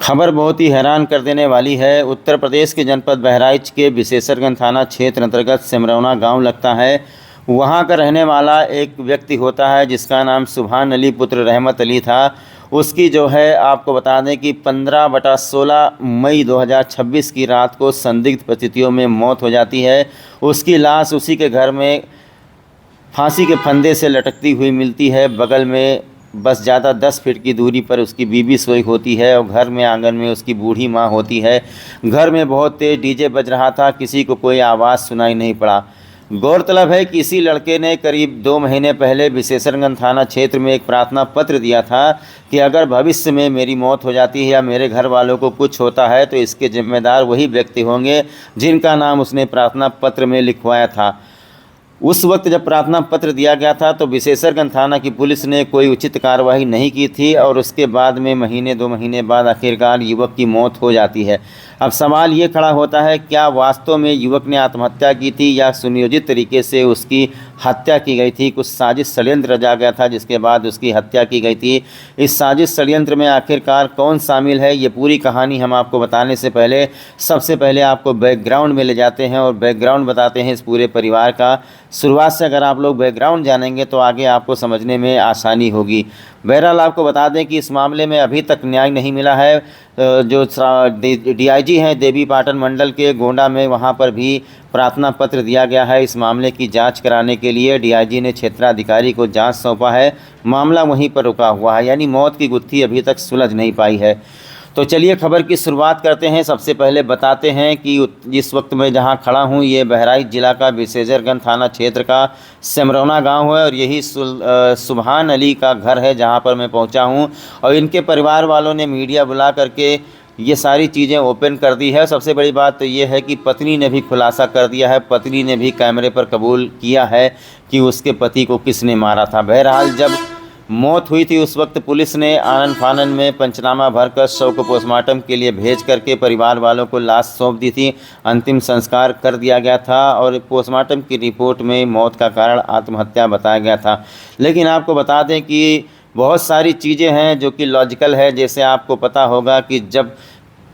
खबर बहुत ही हैरान कर देने वाली है। उत्तर प्रदेश के जनपद बहराइच के विशेषरगंज थाना क्षेत्र अंतर्गत सिमरौना गांव लगता है। वहां का रहने वाला एक व्यक्ति होता है जिसका नाम सुभान अली पुत्र रहमत अली था। उसकी जो है आपको बता दें कि 15/16 मई 2026 की रात को संदिग्ध परिस्थितियों में मौत हो जाती है। उसकी लाश उसी के घर में फांसी के फंदे से लटकती हुई मिलती है। बगल में बस ज़्यादा 10 फीट की दूरी पर उसकी बीवी सोई होती है और घर में आंगन में उसकी बूढ़ी माँ होती है। घर में बहुत तेज़ डीजे बज रहा था, किसी को कोई आवाज़ सुनाई नहीं पड़ा। गौरतलब है कि इसी लड़के ने करीब 2 महीने पहले विशेषरगंज थाना क्षेत्र में एक प्रार्थना पत्र दिया था कि अगर भविष्य में मेरी मौत हो जाती है या मेरे घर वालों को कुछ होता है तो इसके जिम्मेदार वही व्यक्ति होंगे जिनका नाम उसने प्रार्थना पत्र में लिखवाया था। उस वक्त जब प्रार्थना पत्र दिया गया था तो विशेषरगंज थाना की पुलिस ने कोई उचित कार्रवाई नहीं की थी और उसके बाद में महीने 2 महीने बाद आखिरकार युवक की मौत हो जाती है। अब सवाल ये खड़ा होता है, क्या वास्तव में युवक ने आत्महत्या की थी या सुनियोजित तरीके से उसकी हत्या की गई थी? कुछ साजिश षड्यंत्र रचा गया था जिसके बाद उसकी हत्या की गई थी। इस साजिश षड्यंत्र में आखिरकार कौन शामिल है, ये पूरी कहानी हम आपको बताने से पहले सबसे पहले आपको बैकग्राउंड में ले जाते हैं और बैकग्राउंड बताते हैं इस पूरे परिवार का। शुरुआत से अगर आप लोग बैकग्राउंड जानेंगे तो आगे आपको समझने में आसानी होगी। बहरहाल आपको बता दें कि इस मामले में अभी तक न्याय नहीं मिला है। जो डीआईजी हैं देवी पाटन मंडल के गोंडा में, वहां पर भी प्रार्थना पत्र दिया गया है इस मामले की जांच कराने के लिए। डीआईजी ने क्षेत्राधिकारी को जांच सौंपा है, मामला वहीं पर रुका हुआ है, यानी मौत की गुत्थी अभी तक सुलझ नहीं पाई है। तो चलिए खबर की शुरुआत करते हैं। सबसे पहले बताते हैं कि जिस वक्त मैं जहां खड़ा हूं ये बहराइच ज़िला का विशेषरगंज थाना क्षेत्र का सिमरौना गांव है और यही सुभान अली का घर है जहां पर मैं पहुंचा हूं। और इनके परिवार वालों ने मीडिया बुला करके ये सारी चीज़ें ओपन कर दी है। सबसे बड़ी बात तो ये है कि पत्नी ने भी खुलासा कर दिया है, पत्नी ने भी कैमरे पर कबूल किया है कि उसके पति को किसने मारा था। बहरहाल जब मौत हुई थी उस वक्त पुलिस ने आनन फानन में पंचनामा भरकर शव को पोस्टमार्टम के लिए भेज करके परिवार वालों को लाश सौंप दी थी। अंतिम संस्कार कर दिया गया था और पोस्टमार्टम की रिपोर्ट में मौत का कारण आत्महत्या बताया गया था। लेकिन आपको बता दें कि बहुत सारी चीज़ें हैं जो कि लॉजिकल है। जैसे आपको पता होगा कि जब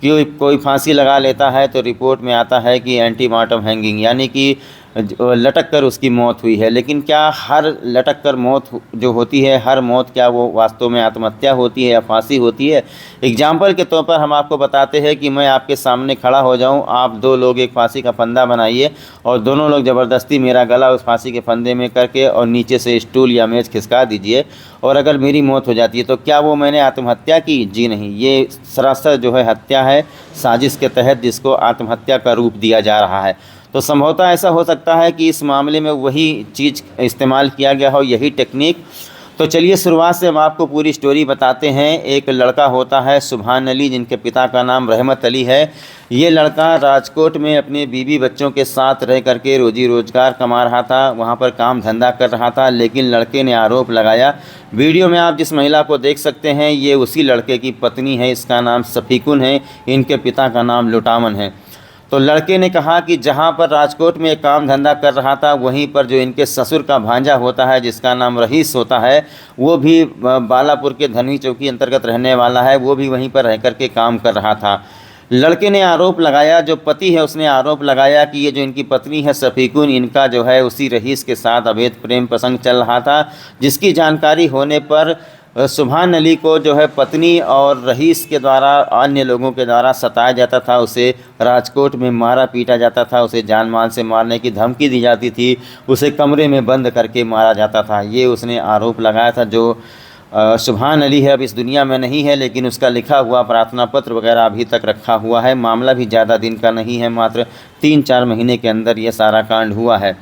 कोई फांसी लगा लेता है तो रिपोर्ट में आता है कि एंटीमार्टम हैंगिंग, यानी कि लटक कर उसकी मौत हुई है। लेकिन क्या हर लटक कर मौत जो होती है, हर मौत क्या वो वास्तव में आत्महत्या होती है या फांसी होती है? एग्जाम्पल के तौर पर हम आपको बताते हैं कि मैं आपके सामने खड़ा हो जाऊं, आप 2 लोग एक फांसी का फंदा बनाइए और दोनों लोग ज़बरदस्ती मेरा गला उस फांसी के फंदे में करके और नीचे से स्टूल या मेज़ खिसका दीजिए और अगर मेरी मौत हो जाती है तो क्या वो मैंने आत्महत्या की? जी नहीं, ये सरासर जो है हत्या है, साजिश के तहत जिसको आत्महत्या का रूप दिया जा रहा है। तो संभवतः ऐसा हो सकता है कि इस मामले में वही चीज़ इस्तेमाल किया गया हो, यही टेक्निक। तो चलिए शुरुआत से हम आपको पूरी स्टोरी बताते हैं। एक लड़का होता है सुभान अली जिनके पिता का नाम रहमत अली है। ये लड़का राजकोट में अपने बीवी बच्चों के साथ रह करके रोजी रोजगार कमा रहा था, वहाँ पर काम धंधा कर रहा था। लेकिन लड़के ने आरोप लगाया, वीडियो में आप जिस महिला को देख सकते हैं ये उसी लड़के की पत्नी है, इसका नाम सफीकुन है, इनके पिता का नाम लुटामन है। तो लड़के ने कहा कि जहां पर राजकोट में काम धंधा कर रहा था वहीं पर जो इनके ससुर का भांजा होता है जिसका नाम रईस होता है, वो भी बालापुर के धनवी चौकी अंतर्गत रहने वाला है, वो भी वहीं पर रह कर के काम कर रहा था। लड़के ने आरोप लगाया, जो पति है उसने आरोप लगाया कि ये जो इनकी पत्नी है सफीकुन, इनका जो है उसी रईस के साथ अवैध प्रेम प्रसंग चल रहा था। जिसकी जानकारी होने पर सुभान अली को जो है पत्नी और रईस के द्वारा, अन्य लोगों के द्वारा सताया जाता था, उसे राजकोट में मारा पीटा जाता था, उसे जान माल से मारने की धमकी दी जाती थी, उसे कमरे में बंद करके मारा जाता था। ये उसने आरोप लगाया था। जो सुभान अली है अब इस दुनिया में नहीं है, लेकिन उसका लिखा हुआ प्रार्थना पत्र वगैरह अभी तक रखा हुआ है। मामला भी ज़्यादा दिन का नहीं है, मात्र 3-4 महीने के अंदर ये सारा कांड हुआ है।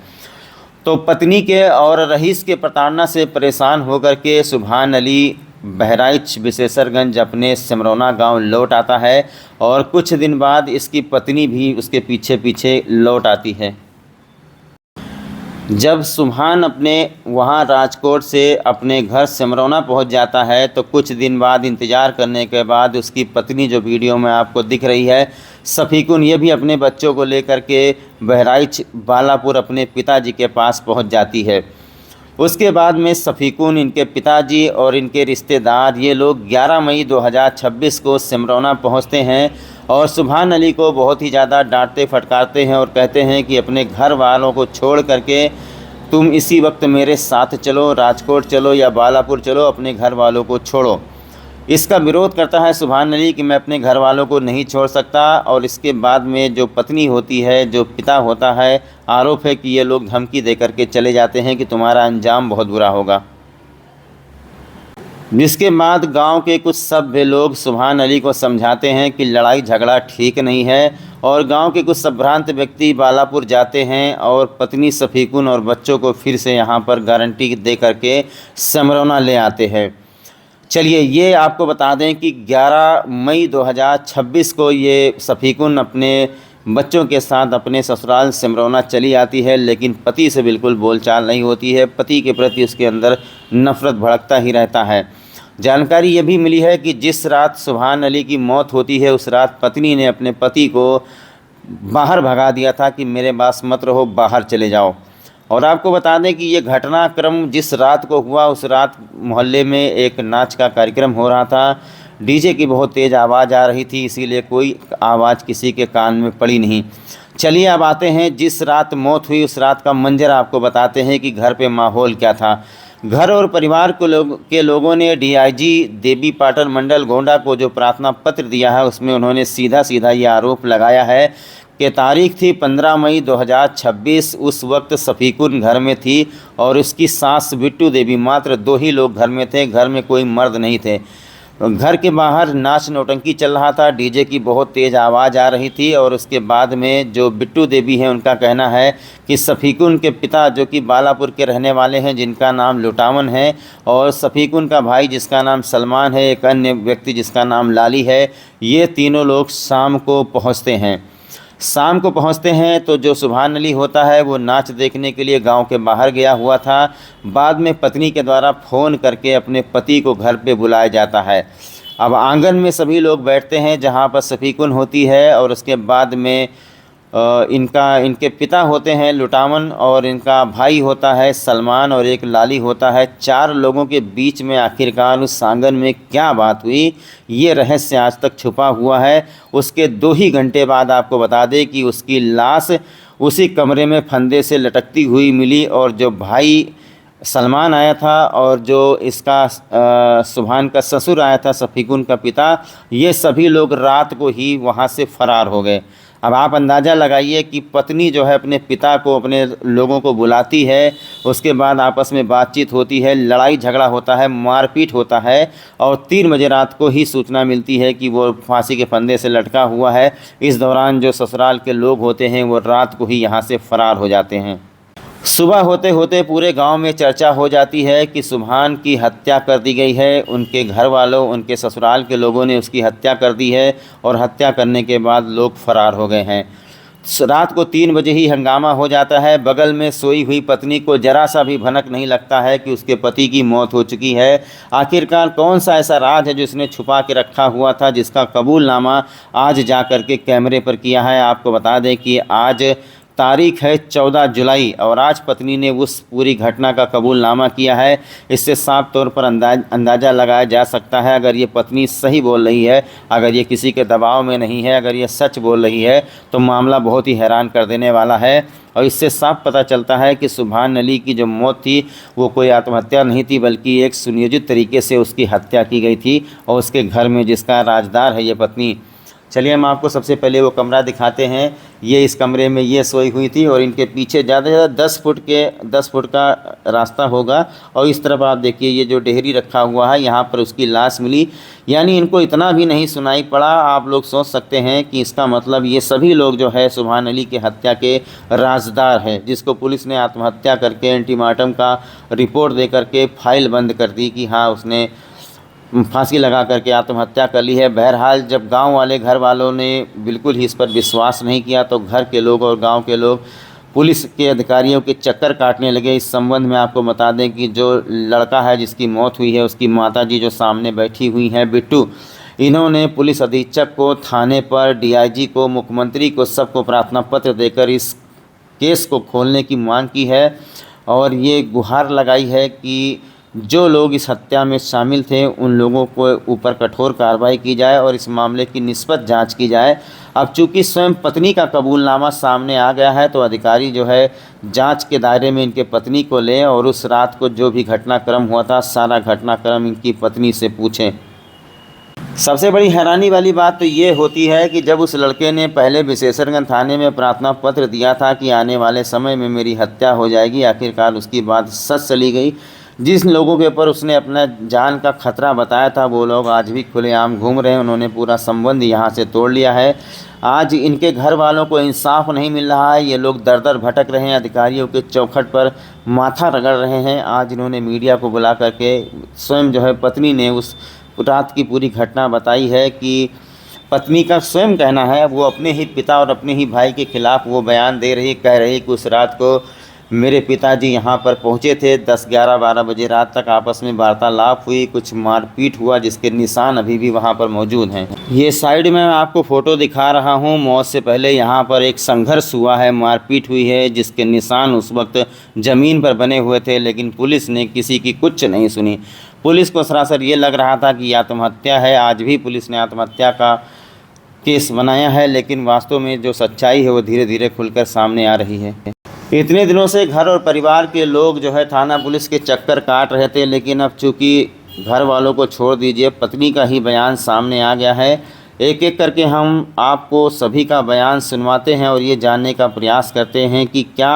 तो पत्नी के और रईस के प्रताड़ना से परेशान होकर के सुभान अली बहराइच विशेषरगंज अपने सिमरौना गांव लौट आता है और कुछ दिन बाद इसकी पत्नी भी उसके पीछे पीछे लौट आती है। जब सुभान अपने वहाँ राजकोट से अपने घर सिमरौना पहुँच जाता है तो कुछ दिन बाद इंतज़ार करने के बाद उसकी पत्नी, जो वीडियो में आपको दिख रही है, सफीकुन, ये भी अपने बच्चों को लेकर के बहराइच बालापुर अपने पिताजी के पास पहुँच जाती है। उसके बाद में शफीकुन, इनके पिताजी और इनके रिश्तेदार ये लोग 11 मई 2026 को सिमरौना पहुंचते हैं और सुभान अली को बहुत ही ज़्यादा डांटते फटकारते हैं और कहते हैं कि अपने घर वालों को छोड़ करके तुम इसी वक्त मेरे साथ चलो, राजकोट चलो या बालापुर चलो, अपने घर वालों को छोड़ो। इसका विरोध करता है सुभान अली कि मैं अपने घर वालों को नहीं छोड़ सकता। और इसके बाद में जो पत्नी होती है, जो पिता होता है, आरोप है कि ये लोग धमकी दे करके चले जाते हैं कि तुम्हारा अंजाम बहुत बुरा होगा। जिसके बाद गांव के कुछ सभ्य लोग सुभान अली को समझाते हैं कि लड़ाई झगड़ा ठीक नहीं है और गांव के कुछ संभ्रांत व्यक्ति बालापुर जाते हैं और पत्नी शफीकुन और बच्चों को फिर से यहां पर गारंटी दे करके सिमरौना ले आते हैं। चलिए ये आपको बता दें कि 11 मई 2026 को ये शफीकुन अपने बच्चों के साथ अपने ससुराल सिमरौना चली आती है, लेकिन पति से बिल्कुल बोलचाल नहीं होती है। पति के प्रति उसके अंदर नफ़रत भड़कता ही रहता है। जानकारी ये भी मिली है कि जिस रात सुभान अली की मौत होती है उस रात पत्नी ने अपने पति को बाहर भगा दिया था कि मेरे पास मत रहो, बाहर चले जाओ। और आपको बता दें कि ये घटनाक्रम जिस रात को हुआ उस रात मोहल्ले में एक नाच का कार्यक्रम हो रहा था। डीजे की बहुत तेज़ आवाज़ आ रही थी, इसीलिए कोई आवाज़ किसी के कान में पड़ी नहीं। चलिए अब आते हैं जिस रात मौत हुई उस रात का मंजर आपको बताते हैं कि घर पे माहौल क्या था। घर और परिवार के लोगों ने डीआईजी देवी पाटन मंडल गोंडा को जो प्रार्थना पत्र दिया है उसमें उन्होंने सीधा सीधा ये आरोप लगाया है कि तारीख थी 15 मई 2026। उस वक्त शफीकुन घर में थी और उसकी सास बिट्टू देवी, मात्र 2 ही लोग घर में थे। घर में कोई मर्द नहीं थे। घर के बाहर नाच नौटंकी चल रहा था, डीजे की बहुत तेज़ आवाज़ आ रही थी। और उसके बाद में जो बिट्टू देवी हैं उनका कहना है कि शफीकुन के पिता जो कि बालापुर के रहने वाले हैं, जिनका नाम लुटावन है, और शफीकुन का भाई जिसका नाम सलमान है, एक अन्य व्यक्ति जिसका नाम लाली है, ये तीनों लोग शाम को पहुँचते हैं। तो जो सुभान अली होता है वो नाच देखने के लिए गांव के बाहर गया हुआ था। बाद में पत्नी के द्वारा फ़ोन करके अपने पति को घर पे बुलाया जाता है। अब आंगन में सभी लोग बैठते हैं जहां पर शफीकुन होती है और उसके बाद में इनके पिता होते हैं लुटावन और इनका भाई होता है सलमान और एक लाली होता है। 4 लोगों के बीच में आखिरकार उस आंगन में क्या बात हुई ये रहस्य आज तक छुपा हुआ है। उसके 2 ही घंटे बाद आपको बता दें कि उसकी लाश उसी कमरे में फंदे से लटकती हुई मिली और जो भाई सलमान आया था और जो इसका सुभान का ससुर आया था शफीकुन का पिता, ये सभी लोग रात को ही वहाँ से फरार हो गए। अब आप अंदाज़ा लगाइए कि पत्नी जो है अपने पिता को, अपने लोगों को बुलाती है, उसके बाद आपस में बातचीत होती है, लड़ाई झगड़ा होता है, मारपीट होता है और 3 बजे रात को ही सूचना मिलती है कि वो फांसी के फंदे से लटका हुआ है। इस दौरान जो ससुराल के लोग होते हैं वो रात को ही यहाँ से फरार हो जाते हैं। सुबह होते होते पूरे गांव में चर्चा हो जाती है कि सुभान की हत्या कर दी गई है। उनके घर वालों, उनके ससुराल के लोगों ने उसकी हत्या कर दी है और हत्या करने के बाद लोग फरार हो गए हैं। रात को 3 बजे ही हंगामा हो जाता है। बगल में सोई हुई पत्नी को जरा सा भी भनक नहीं लगता है कि उसके पति की मौत हो चुकी है। आखिरकार कौन सा ऐसा राज है जो इसने छुपा के रखा हुआ था, जिसका कबूलनामा आज जा कर के कैमरे पर किया है। आपको बता दें कि आज तारीख है 14 जुलाई और आज पत्नी ने उस पूरी घटना का कबूलनामा किया है। इससे साफ तौर पर अंदाज़ा लगाया जा सकता है, अगर ये पत्नी सही बोल रही है, अगर ये किसी के दबाव में नहीं है, अगर ये सच बोल रही है तो मामला बहुत ही हैरान कर देने वाला है। और इससे साफ पता चलता है कि सुभान अली की जो मौत थी वो कोई आत्महत्या नहीं थी, बल्कि एक सुनियोजित तरीके से उसकी हत्या की गई थी और उसके घर में जिसका राजदार है ये पत्नी। चलिए हम आपको सबसे पहले वो कमरा दिखाते हैं। ये इस कमरे में ये सोई हुई थी और इनके पीछे ज़्यादा से ज़्यादा 10 फुट का रास्ता होगा। और इस तरफ आप देखिए ये जो डेहरी रखा हुआ है यहाँ पर उसकी लाश मिली। यानी इनको इतना भी नहीं सुनाई पड़ा। आप लोग सोच सकते हैं कि इसका मतलब ये सभी लोग जो है सुभान अली के हत्या के राजदार हैं, जिसको पुलिस ने आत्महत्या करके एंटीमार्टम का रिपोर्ट दे करके फाइल बंद कर दी कि हाँ उसने फांसी लगा करके आत्महत्या कर ली है। बहरहाल जब गांव वाले, घर वालों ने बिल्कुल ही इस पर विश्वास नहीं किया तो घर के लोग और गांव के लोग पुलिस के अधिकारियों के चक्कर काटने लगे। इस संबंध में आपको बता दें कि जो लड़का है जिसकी मौत हुई है उसकी माताजी जो सामने बैठी हुई हैं बिट्टू, इन्होंने पुलिस अधीक्षक को, थाने पर, डीआईजी को, मुख्यमंत्री को, सबको प्रार्थना पत्र देकर इस केस को खोलने की मांग की है। और ये गुहार लगाई है कि जो लोग इस हत्या में शामिल थे उन लोगों को ऊपर कठोर कार्रवाई की जाए और इस मामले की निष्पक्ष जांच की जाए। अब चूंकि स्वयं पत्नी का कबूलनामा सामने आ गया है तो अधिकारी जो है जांच के दायरे में इनके पत्नी को लें और उस रात को जो भी घटनाक्रम हुआ था सारा घटनाक्रम इनकी पत्नी से पूछें। सबसे बड़ी हैरानी वाली बात तो ये होती है कि जब उस लड़के ने पहले विशेषरगंज थाने में प्रार्थना पत्र दिया था कि आने वाले समय में मेरी हत्या हो जाएगी, आखिरकार उसकी बात सच चली गई। जिस लोगों के ऊपर उसने अपना जान का खतरा बताया था वो लोग आज भी खुलेआम घूम रहे हैं। उन्होंने पूरा संबंध यहाँ से तोड़ लिया है। आज इनके घर वालों को इंसाफ नहीं मिल रहा है। ये लोग दर दर भटक रहे हैं, अधिकारियों के चौखट पर माथा रगड़ रहे हैं। आज इन्होंने मीडिया को बुला करके स्वयं जो है पत्नी ने उस रात की पूरी घटना बताई है कि पत्नी का स्वयं कहना है, वो अपने ही पिता और अपने ही भाई के खिलाफ़ वो बयान दे रही, कह रही कि उस रात को मेरे पिताजी यहाँ पर पहुँचे थे। 10, 11, 12 बजे रात तक आपस में वार्तालाप हुई, कुछ मारपीट हुआ जिसके निशान अभी भी वहाँ पर मौजूद हैं। ये साइड में आपको फ़ोटो दिखा रहा हूँ। मौत से पहले यहाँ पर एक संघर्ष हुआ है, मारपीट हुई है जिसके निशान उस वक्त ज़मीन पर बने हुए थे, लेकिन पुलिस ने किसी की कुछ नहीं सुनी। पुलिस को सरासर ये लग रहा था कि आत्महत्या है। आज भी पुलिस ने आत्महत्या का केस बनाया है, लेकिन वास्तव में जो सच्चाई है वो धीरे धीरे खुलकर सामने आ रही है। इतने दिनों से घर और परिवार के लोग जो है थाना पुलिस के चक्कर काट रहे थे, लेकिन अब चूँकि घर वालों को छोड़ दीजिए, पत्नी का ही बयान सामने आ गया है। एक एक करके हम आपको सभी का बयान सुनवाते हैं और ये जानने का प्रयास करते हैं कि क्या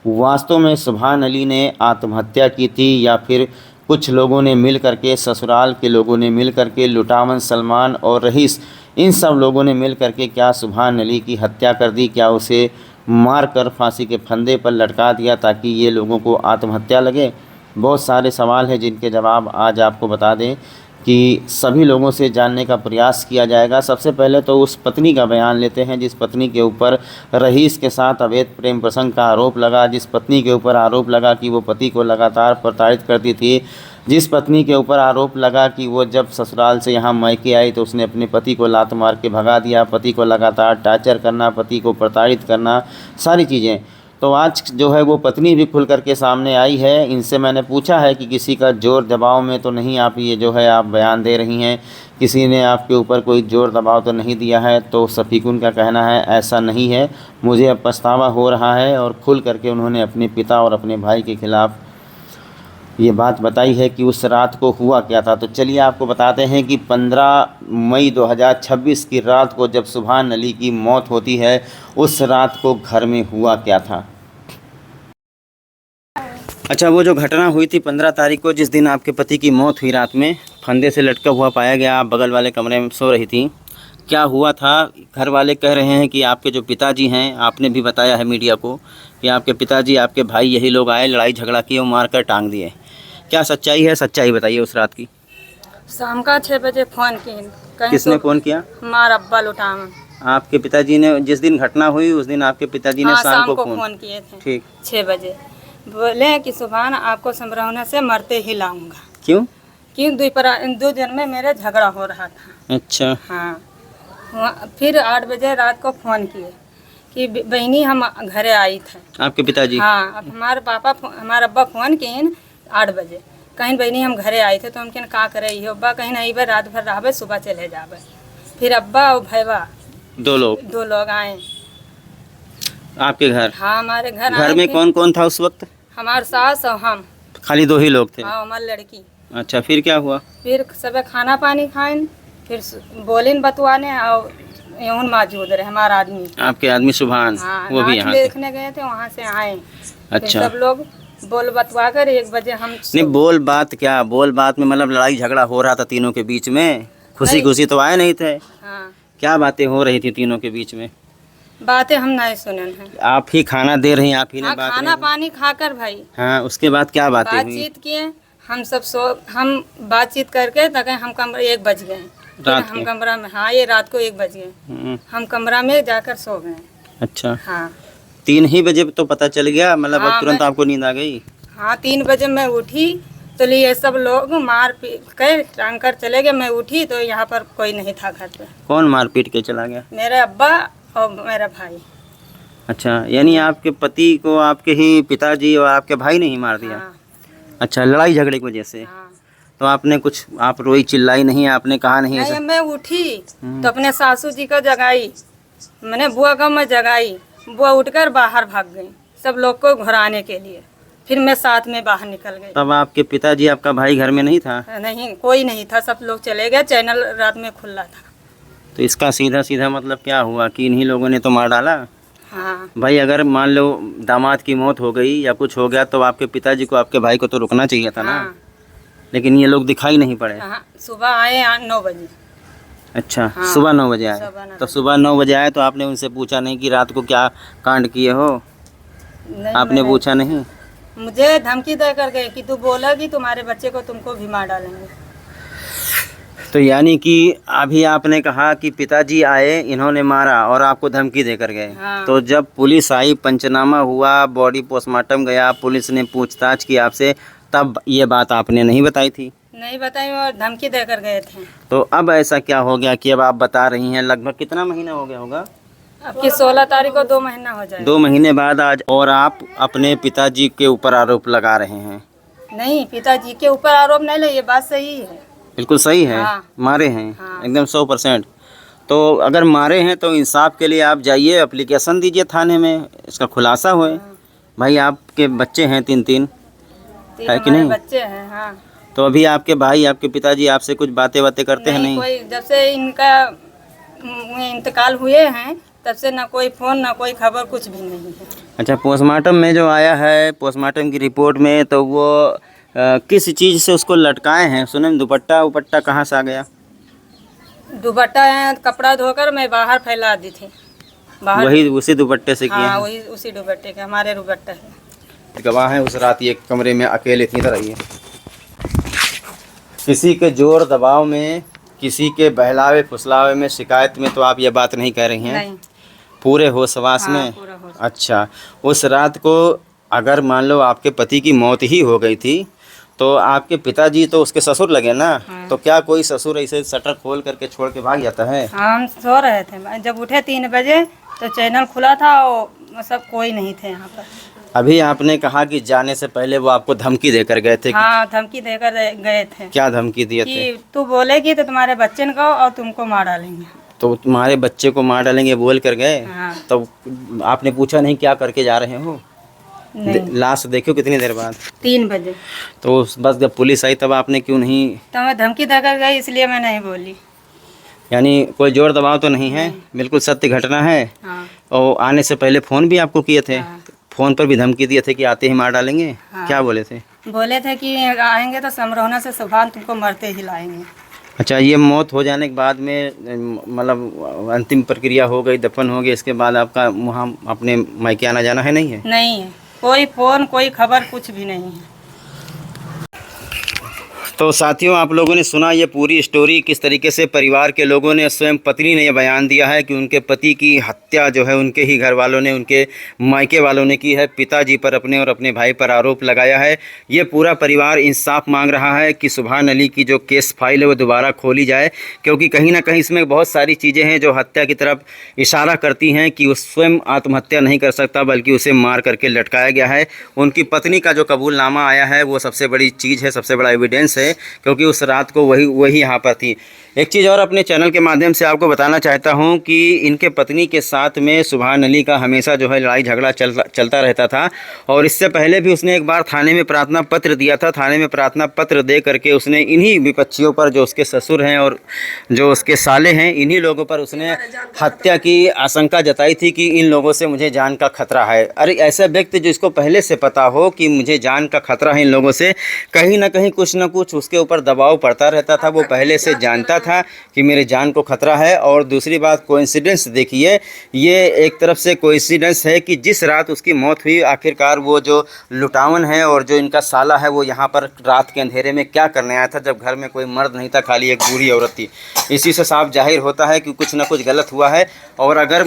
वास्तव में सुभान अली ने आत्महत्या की थी या फिर कुछ लोगों ने मिल करके, ससुराल के लोगों ने मिल करके, लुटावन सलमान और रईस, इन सब लोगों ने मिल करके क्या सुभान अली की हत्या कर दी, क्या उसे मार कर फांसी के फंदे पर लटका दिया ताकि ये लोगों को आत्महत्या लगे। बहुत सारे सवाल हैं जिनके जवाब आज आपको बता दें कि सभी लोगों से जानने का प्रयास किया जाएगा। सबसे पहले तो उस पत्नी का बयान लेते हैं जिस पत्नी के ऊपर रईस के साथ अवैध प्रेम प्रसंग का आरोप लगा, जिस पत्नी के ऊपर आरोप लगा कि वो पति को लगातार प्रताड़ित करती थी, जिस पत्नी के ऊपर आरोप लगा कि वो जब ससुराल से यहाँ मायके आई तो उसने अपने पति को लात मार के भगा दिया, पति को लगातार टॉर्चर करना, पति को प्रताड़ित करना, सारी चीज़ें। तो आज जो है वो पत्नी भी खुल करके सामने आई है। इनसे मैंने पूछा है कि किसी का ज़ोर दबाव में तो नहीं आप ये जो है आप बयान दे रही हैं, किसी ने आपके ऊपर कोई ज़ोर दबाव तो नहीं दिया है? तो सफ़ीकुन का कहना है ऐसा नहीं है, मुझे अब पछतावा हो रहा है। और खुल करके उन्होंने अपने पिता और अपने भाई के ख़िलाफ़ ये बात बताई है कि उस रात को हुआ क्या था। तो चलिए आपको बताते हैं कि 15 मई 2026 की रात को जब सुभान अली की मौत होती है, उस रात को घर में हुआ क्या था। अच्छा, वो जो घटना हुई थी 15 तारीख को, जिस दिन आपके पति की मौत हुई, रात में फंदे से लटका हुआ पाया गया, आप बगल वाले कमरे में सो रही थी, क्या हुआ था? घर वाले कह रहे हैं कि आपके जो पिताजी हैं, आपने भी बताया है मीडिया को कि आपके पिताजी, आपके भाई, यही लोग आए, लड़ाई झगड़ा किए और मार कर टांग दिए। क्या सच्चाई है? सच्चाई बताइए उस रात की। शाम का 6 बजे फ़ोन की। किसने फ़ोन किया? हमारा अब्बा लुटावन। आपके पिताजी ने जिस दिन घटना हुई उस दिन आपके पिताजी ने शाम को फ़ोन किए थे। ठीक 6 बजे बोले कि सुभान आपको समरौना से मरते ही लाऊंगा। क्यों? क्यों? 2 दिन में मेरे झगड़ा हो रहा था। अच्छा। हाँ, फिर 8 बजे रात को फ़ोन किए कि बहनी हम घरे आई थे। आपके पिताजी? हाँ, अब हमारे अब्बा फ़ोन किए 8 बजे, कहीं बहनी हम घरे आए थे तो हम का करे ही अब्बा, कहीं नहीं बे, रात भर रहबे, सुबह चले जाबे। फिर अब्बा और भैया दो लोग आए आपके घर? हाँ, हमारे घर में कौन कौन था उस वक्त? हमारे सास और हम, खाली 2 ही लोग थे? हाँ, हमारी लड़की। अच्छा, फिर क्या हुआ? फिर सब खाना पानी खाएं, फिर बोलिन बतवाने और यूं मौजूद रहे हमारा आदमी। आपके आदमी सुभान? हाँ, वो भी यहाँ देखने गए थे, वहाँ से आए। अच्छा। सब लोग बोल बतवा कर 1 बजे हम नहीं, बोल बात क्या? बोल बात में मतलब लड़ाई झगड़ा हो रहा था तीनों के बीच में? खुशी खुशी तो आए नहीं थे? हाँ। क्या बातें हो रही थी तीनों के बीच में? बातें हम नहीं सुने हैं। आप ही खाना दे रही हैं, आप ही ने बात खाना पानी खाकर भाई। हाँ, उसके बाद क्या बातें हुई? बातचीत किए हम बातचीत करके तक हम कमरे 1 बज गए रात हम कमरा में। हाँ, ये रात को 1 बज गए, हम कमरा में जाकर सो गए। अच्छा। हाँ, 3 ही बजे तो पता चल गया, मतलब हाँ, तुरंत आपको नींद आ गई? हाँ, 3 बजे मैं उठी तो ये सब लोग मार पीट कर टांग कर चले गए। मैं उठी तो यहाँ पर कोई नहीं था घर पे। कौन मार पीट के चला गया? मेरे अब्बा और मेरा भाई। अच्छा, यानी आपके पति को आपके ही पिताजी और आपके भाई ने ही मार दिया? हाँ अच्छा, लड़ाई झगड़े की वजह से। हाँ। तो आपने कुछ, आप रोई चिल्लाई नहीं, आपने कहा नहीं नहीं ऐसा? मैं उठी तो अपने सासू जी को जगाई, मैंने बुआ को मैं जगाई, बुआ उठकर बाहर भाग गई सब लोग को घुराने के लिए, फिर मैं साथ में बाहर निकल गई। तब आपके पिताजी, आपका भाई घर में नहीं था? नहीं कोई नहीं था, सब लोग चले गए, चैनल रात में खुला था। तो इसका सीधा सीधा मतलब क्या हुआ कि इन्हीं लोगों ने तो मार डाला? हाँ भाई अगर मान लो दामाद की मौत हो गई या कुछ हो गया तो आपके पिताजी को, आपके भाई को तो रुकना चाहिए था ना। हाँ लेकिन ये लोग दिखाई नहीं पड़े। हाँ। सुबह आए 9 बजे। अच्छा हाँ, सुबह 9 बजे आए। सुबह 9 तो सुबह 9 बजे आए तो आपने उनसे पूछा नहीं कि रात को क्या कांड किए हो? नहीं आपने मैंने- पूछा नहीं? मुझे धमकी दे कर गए कि तू बोला कि तुम्हारे बच्चे को तुमको भी मार डालेंगे। तो यानी कि अभी आपने कहा कि पिताजी आए, इन्होंने मारा और आपको धमकी देकर गए। हाँ। तो जब पुलिस आई, पंचनामा हुआ, बॉडी पोस्टमार्टम गया, पुलिस ने पूछताछ की आपसे, तब ये बात आपने नहीं बताई थी? नहीं बताई और धमकी दे कर गए थे। तो अब ऐसा क्या हो गया कि अब आप बता रही हैं? लगभग कितना महीना हो गया होगा? अब की 16 तारीख को 2 महीना हो जाए। 2 महीने बाद आज, और आप अपने पिताजी के ऊपर आरोप लगा रहे हैं? नहीं पिताजी के ऊपर आरोप नहीं ले, ये बात सही है। बिल्कुल सही है। हाँ। मारे हैं। हाँ। एकदम 100%। तो अगर मारे हैं तो इंसाफ के लिए आप जाइए, एप्लीकेशन दीजिए थाने में, इसका खुलासा होए। भाई आपके बच्चे हैं 3-3, 3 है कि हमारे नहीं? बच्चे हैं। हाँ तो अभी आपके भाई, आपके पिताजी आपसे कुछ बातें करते हैं? नहीं। कोई, जब से इनका इंतकाल हुए हैं तब से ना कोई फोन ना कोई खबर, कुछ भी नहीं है। अच्छा, पोस्टमार्टम में जो आया है, पोस्टमार्टम की रिपोर्ट में, तो वो किस चीज़ से उसको लटकाए हैं? सुने में दुपट्टा उपट्टा कहाँ से आ गया? दुपट्टा है, कपड़ा धोकर मैं बाहर फैला दी थी बाहर। वही उसी दुपट्टे से किए हाँ हैं? वही उसी दुपट्टे के, हमारे दुपट्टा है। गवाह हैं उस रात ये कमरे में अकेले थी। इधर आइए। किसी के जोर दबाव में, किसी के बहलावे फुसलावे में, शिकायत में तो आप ये बात नहीं कह रही हैं? नहीं। पूरे होशवास हाँ, में? पूरा होश। अच्छा, उस रात को अगर मान लो आपके पति की मौत ही हो गई थी तो आपके पिताजी तो उसके ससुर लगे ना। हाँ। तो क्या कोई ससुर ऐसे शटर खोल करके छोड़ के भाग जाता है? हाँ हम सो रहे थे, जब उठे 3 बजे तो चैनल खुला था और सब कोई नहीं थे यहाँ पर। अभी आपने कहा कि जाने से पहले वो आपको धमकी देकर गए थे। हाँ धमकी देकर गए थे क्या धमकी दिए थे? कि तू बोलेगी तो तुम्हारे बच्चे को और तुमको मार डालेंगे। तो तुम्हारे बच्चे को मार डालेंगे बोल कर गए? हाँ। तो आपने पूछा नहीं क्या करके जा रहे हो? नहीं। लाश देखो कितनी देर बाद? 3 बजे। तो बस जब पुलिस आई तब आपने क्यों नहीं? तो मैं धमकी देकर गई इसलिए मैं नहीं बोली। यानी कोई जोर दबाव तो नहीं है? बिल्कुल सत्य घटना है। हाँ और आने से पहले फ़ोन भी आपको किए थे? हाँ। फ़ोन पर भी धमकी दिए थे कि आते ही मार डालेंगे? हाँ। क्या बोले थे? बोले थे कि आएंगे तो समरोहना से सुबह तुमको मरते ही लाएंगे। अच्छा, ये मौत हो जाने के बाद में मतलब अंतिम प्रक्रिया हो गई, दफन हो गई, इसके बाद आपका वहाँ अपने मायके आना जाना है? नहीं है? नहीं है, कोई फोन कोई खबर कुछ भी नहीं है। तो साथियों, आप लोगों ने सुना ये पूरी स्टोरी, किस तरीके से परिवार के लोगों ने, स्वयं पत्नी ने यह बयान दिया है कि उनके पति की हत्या जो है उनके ही घर वालों ने, उनके मायके वालों ने की है। पिताजी पर अपने और अपने भाई पर आरोप लगाया है। ये पूरा परिवार इंसाफ मांग रहा है कि सुभान अली की जो केस फाइल है वो दोबारा खोली जाए, क्योंकि कहीं ना कहीं इसमें बहुत सारी चीज़ें हैं जो हत्या की तरफ इशारा करती हैं कि वो स्वयं आत्महत्या नहीं कर सकता बल्कि उसे मार करके लटकाया गया है। उनकी पत्नी का जो कबूलनामा आया है वो सबसे बड़ी चीज़ है, सबसे बड़ा एविडेंस है, क्योंकि उस रात को वही यहाँ पर थी। एक चीज़ और अपने चैनल के माध्यम से आपको बताना चाहता हूँ कि इनके पत्नी के साथ में सुभान अली का हमेशा जो है लड़ाई झगड़ा चलता रहता था। और इससे पहले भी उसने एक बार थाने में प्रार्थना पत्र दिया था। थाने में प्रार्थना पत्र दे करके उसने इन्हीं विपक्षियों पर, जो उसके ससुर हैं और जो उसके साले हैं, इन्हीं लोगों पर उसने हत्या की आशंका जताई थी कि इन लोगों से मुझे जान का खतरा है। अरे ऐसा व्यक्ति जिसको पहले से पता हो कि मुझे जान का खतरा है इन लोगों से, कहीं ना कुछ उसके ऊपर दबाव पड़ता रहता था। वो पहले से जानता था कि मेरे जान को खतरा है। और दूसरी बात, कोइंसिडेंस देखिए, ये एक तरफ से कोइंसिडेंस है कि जिस रात उसकी मौत हुई, आखिरकार वो जो लुटावन है और जो इनका साला है वो यहाँ पर रात के अंधेरे में क्या करने आया था, जब घर में कोई मर्द नहीं था, खाली एक बूढ़ी औरत थी। इसी से साफ जाहिर होता है कि कुछ ना कुछ गलत हुआ है। और अगर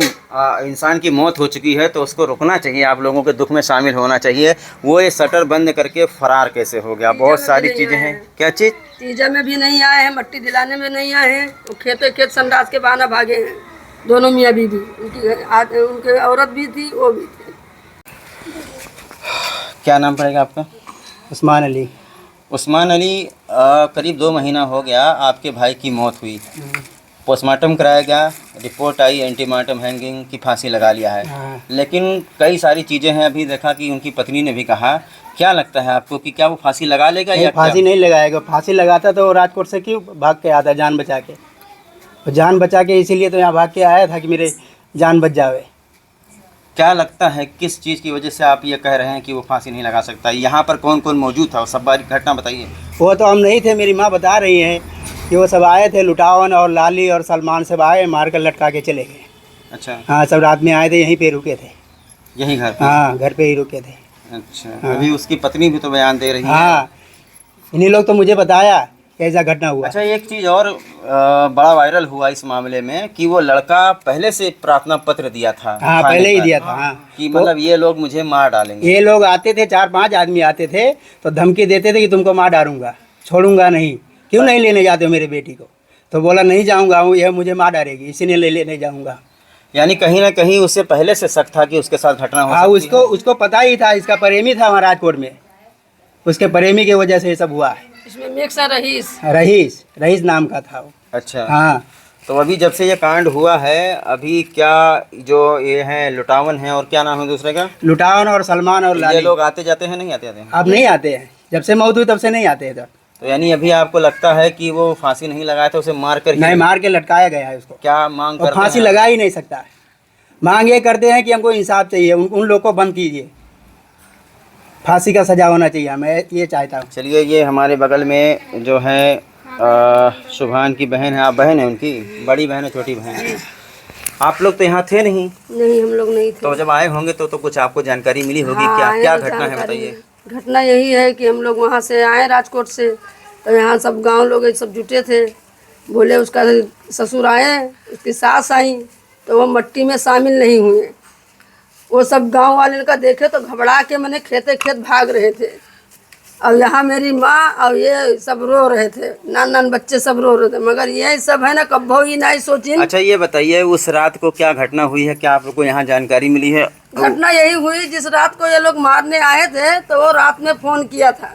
इंसान की मौत हो चुकी है तो उसको रुकना चाहिए, आप लोगों के दुख में शामिल होना चाहिए। वो ये शटर बंद करके फरार कैसे हो गया? बहुत सारी चीज़ें हैं। क्या चीज़? तीजा में भी नहीं आए हैं, मट्टी दिलाने में नहीं आए हैं, वो खेत संडास के बहाना भागे हैं। दोनों मियाँ बीवी, उनके औरत भी थी, वो भी थे। क्या नाम पड़ेगा आपका? उस्मान अली। उस्मान अली, करीब 2 महीना हो गया आपके भाई की मौत हुई। पोस्टमार्टम कराया गया, रिपोर्ट आई एंटीमार्टम हैंगिंग की, फांसी लगा लिया है। हाँ। लेकिन कई सारी चीज़ें हैं, अभी देखा कि उनकी पत्नी ने भी कहा। क्या लगता है आपको कि क्या वो फांसी लगा लेगा नहीं, या फांसी क्या? नहीं लगाएगा। फांसी लगाता तो वो राजकोट से क्यों भाग के आता जान बचा के? वो जान बचा के इसीलिए तो यहाँ भाग के आया था कि मेरे जान बच जावे। क्या लगता है किस चीज़ की वजह से आप ये कह रहे हैं कि वो फांसी नहीं लगा सकता? यहाँ पर कौन कौन मौजूद था, वो सब बारी घटना बताइए। वो तो हम नहीं थे, मेरी माँ बता रही हैं कि वो सब आए थे, लुटावन और लाली और सलमान सब आए, मार कर लटका के चले गए। अच्छा, हाँ, सब रात में आए थे, यहीं पे रुके थे। यही घर पे? हाँ, घर पे ही रुके थे। अच्छा, हाँ। अभी उसकी पत्नी भी तो बयान दे रही है। हाँ, इन्हीं लोग तो मुझे बताया कैसा घटना हुआ। अच्छा, एक चीज़ और बड़ा वायरल हुआ इस मामले में कि वो लड़का पहले से प्रार्थना पत्र दिया था। हाँ, थाने पहले ही पर, दिया था। हाँ, कि मतलब ये लोग मुझे मार डालेंगे। ये लोग आते थे, 4-5 आदमी आते थे तो धमकी देते थे कि तुमको मार डालूंगा, छोड़ूंगा नहीं, क्यों नहीं लेने जाते हो मेरे बेटी को? तो बोला नहीं जाऊंगा, यह मुझे मार डालेगी, इसीलिए लेने जाऊंगा। यानी कहीं ना कहीं उससे पहले से शक था कि उसके साथ घटना हो हाँ, सकती है। उसको पता ही था, इसका प्रेमी था वहाँ राजकोट में, उसके प्रेमी की वजह से ये सब हुआ है। इसमें मिक्सा रहीस नाम का था वो। अच्छा, हाँ, तो अभी जब से ये कांड हुआ है, अभी क्या जो ये हैं लुटावन हैं, और क्या नाम है दूसरे का? लुटावन और सलमान और ये लाली। लोग आते जाते हैं, नहीं आते जाते हैं? अब नहीं आते हैं, जब से मौत हुई तब से नहीं आते इधर। तो यानी अभी आपको लगता है कि वो फांसी नहीं लगाया था, उसे मार कर ही? नहीं, मार के लटकाया गया है उसको। क्या मांग और करते फांसी हैं? लगा ही नहीं सकता है। मांग ये करते हैं कि हमको इंसाफ चाहिए, उन लोग को बंद कीजिए, फांसी का सजा होना चाहिए, मैं ये चाहता हूँ। चलिए, ये हमारे बगल में जो है शुभान की बहन है। आप बहन है उनकी? बड़ी बहन है, छोटी बहन है? आप लोग तो यहाँ थे नहीं? नहीं, हम लोग नहीं थे। तो जब आए होंगे तो कुछ आपको जानकारी मिली होगी। हाँ, क्या आए क्या तो घटना है, जानकारी बताइए। है। घटना यही है कि हम लोग वहाँ से आए राजकोट से, तो यहाँ सब गांव लोग सब जुटे थे, बोले उसका ससुर आए, उसकी सास आई, तो वो मट्टी में शामिल नहीं हुए। वो सब गांव वाले का देखे तो घबरा के मैंने खेते खेत भाग रहे थे। और यहाँ मेरी माँ और ये सब रो रहे थे, नान बच्चे सब रो रहे थे, मगर ये सब है ना कब्बो ही नहीं सोची। अच्छा, ये बताइए उस रात को क्या घटना हुई है, क्या आप लोग को यहाँ जानकारी मिली है? घटना यही हुई, जिस रात को ये लोग मारने आए थे तो वो रात में फ़ोन किया था,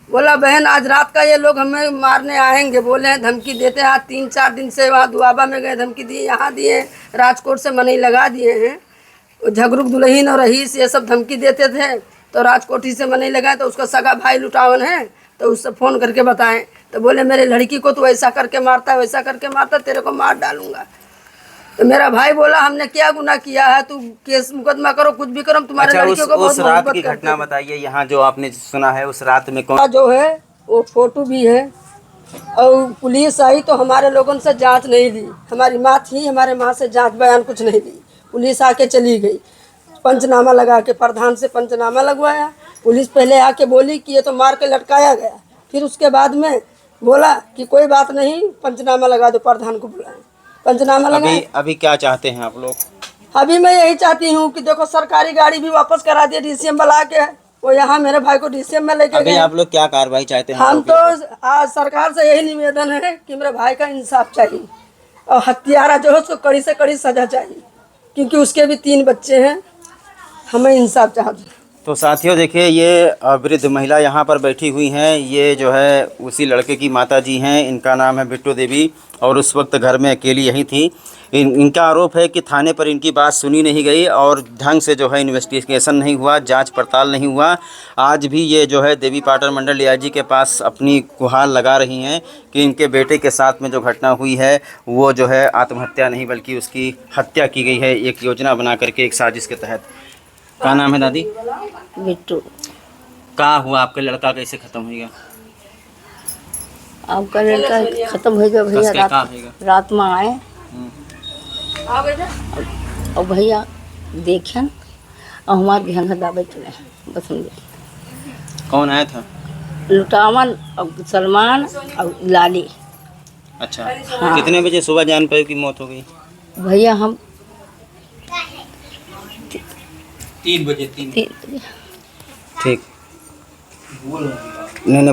बोला बहन आज रात का ये लोग हमें मारने आएंगे, बोले हैं धमकी देते हैं। 3-4 दिन से वहाँ दुआबा में गए, धमकी दी, यहाँ दिए, राजकोट से मनई लगा दिए हैं। झगरुक दुल्हीन और रहीस ये सब धमकी देते थे, तो राजकोटी से मनई लगाए, तो उसका सगा भाई लुटावन है, तो उससे फ़ोन करके बताएं, तो बोले मेरे लड़की को तो ऐसा करके मारता है, वैसा करके मारता, तेरे को मार डालूंगा। तो मेरा भाई बोला हमने क्या गुनाह किया है, तू केस मुकदमा करो, कुछ भी करो, तुम्हारे अच्छा, लड़कियों को बहुत उस रात मोहब्बत की करते घटना हैं। बताइए। यहाँ जो आपने सुना है उस रात में कौन? जो है वो फोटो भी है, और पुलिस आई तो हमारे लोगों से जांच नहीं ली, हमारी माँ थी, हमारे माँ से जांच बयान कुछ नहीं ली, पुलिस आके चली गई। पंचनामा लगा के प्रधान से पंचनामा लगवाया, पुलिस पहले आके बोली कि ये तो मार के लटकाया गया, फिर उसके बाद में बोला कि कोई बात नहीं, पंचनामा लगा दो, प्रधान को बुलाए, पंचनामा लगा। अभी क्या चाहते हैं आप लोग? अभी मैं यही चाहती हूँ कि देखो सरकारी गाड़ी भी वापस करा दिए डीसीएम वाला के, वो यहाँ मेरे भाई को डीसीएम में लेके अभी गए। आप लोग क्या कार्रवाई चाहते हैं? हम तो आज सरकार से यही निवेदन है कि मेरे भाई का इंसाफ चाहिए, और हत्यारा जो है उसको कड़ी से कड़ी सजा चाहिए, क्योंकि उसके भी 3 बच्चे हैं, हमें इंसाफ चाहिए। तो साथियों देखिए, ये वृद्ध महिला यहाँ पर बैठी हुई हैं, ये जो है उसी लड़के की माता जी हैं, इनका नाम है बिट्टू देवी, और उस वक्त घर में अकेली यही थी। इनका आरोप है कि थाने पर इनकी बात सुनी नहीं गई और ढंग से जो है इन्वेस्टिगेशन नहीं हुआ, जांच पड़ताल नहीं हुआ। आज भी ये जो है देवी पाटन मंडल डीआईजी के पास अपनी गुहार लगा रही हैं कि इनके बेटे के साथ में जो घटना हुई है वो जो है आत्महत्या नहीं बल्कि उसकी हत्या की गई है, एक योजना बना करके, एक साजिश के तहत। क्या नाम है दादी? बिट्टू। क्या हुआ, आपका लड़का कैसे ख़त्म होगा? आपका लड़का खत्म हो गया भैया, रात में आए और भैया देखें और हमारे घर में दावे चले, बस हम कौन आया था? लुटावन और सलमान और लाली। अच्छा, हाँ। कितने बजे सुबह जान पाए की मौत हो गई? भैया हम 3 बजे। तीन बजे। ठीक। नहीं